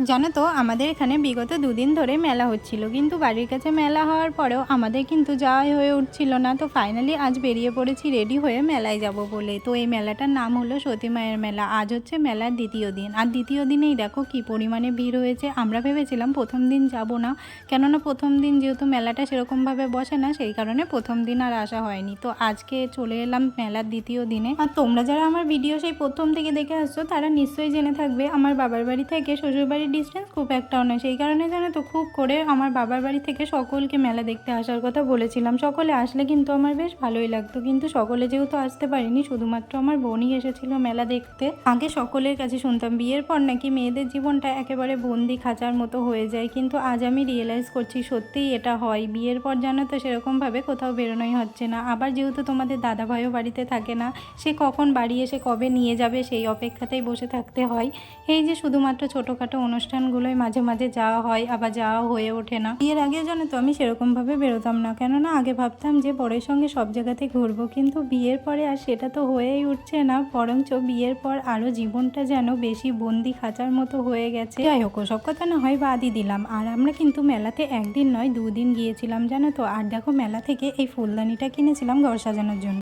জানো তো আমাদের এখানে বিগত দুদিন ধরে মেলা হচ্ছিল, কিন্তু বাড়ির কাছে মেলা হওয়ার পরেও আমাদের কিন্তু যাওয়াই হয়ে উঠছিল না। তো ফাইনালি আজ বেরিয়ে পড়েছি রেডি হয়ে মেলায় যাব বলে। তো এই মেলাটার নাম হলো সতী মায়ের মেলা। আজ হচ্ছে মেলার দ্বিতীয় দিন, আর দ্বিতীয় দিনেই দেখো কি পরিমাণে ভিড় হয়েছে। আমরা ভেবেছিলাম প্রথম দিন যাব না, কেননা প্রথম দিন যেহেতু মেলাটা সেরকমভাবে বসে না, সেই কারণে প্রথম দিন আর আসা হয়নি। তো আজকে চলে এলাম মেলার দ্বিতীয় দিনে। আর তোমরা যারা আমার ভিডিও সেই প্রথম থেকে দেখে আসছো তারা নিশ্চয়ই জেনে থাকবে আমার বাবার বাড়ি থেকে শ্বশুরবাড়ির ডিস্টেন্স খুব একটাও নয়। সেই কারণে জানো তো খুব করে আমার বাবার বাড়ি থেকে সকলকে মেলা দেখতে আসার কথা বলেছিলাম। সকলে আসলে কিন্তু আমার বেশ ভালোই লাগতো, কিন্তু সকলে যেহেতু আসতে পারিনি, শুধুমাত্র আমার বোনই এসেছিল মেলা দেখতে। আগে সকলের কাছে শুনতাম বিয়ের পর নাকি মেয়েদের জীবনটা একেবারে বন্দি খাঁচার মতো হয়ে যায়, কিন্তু আজ আমি রিয়েলাইজ করছি সত্যিই এটা হয়। বিয়ের পর জানো তো সেরকমভাবে কোথাও বেরোনোই হচ্ছে না। আবার যেহেতু তোমাদের দাদা ভাইও বাড়িতে থাকে না, সে কখন বাড়ি এসে কবে নিয়ে যাবে সেই অপেক্ষাতেই বসে থাকতে হয়। এই যে শুধুমাত্র ছোটোখাটো অনুষ্ঠানগুলোই মাঝে মাঝে যাওয়া হয়, আবার যাওয়া হয়ে ওঠে না। বিয়ের আগে জানো তো আমি সেরকমভাবে বেরোতাম না, কেননা আগে ভাবতাম যে বরের সঙ্গে সব জায়গাতে ঘুরবো, কিন্তু বিয়ের পরে আর সেটা তো হয়েই উঠছে না। বরঞ্চ বিয়ের পর আরও জীবনটা যেন বেশি বন্দি খাঁচার মতো হয়ে গেছে। যাই হোক, সব কথা না হয় বাদই দিলাম। আর আমরা কিন্তু মেলাতে একদিন নয় 2 দিন গিয়েছিলাম জানো তো। আর দেখো মেলা থেকে এই ফুলদানিটা কিনেছিলাম ঘর সাজানোর জন্য।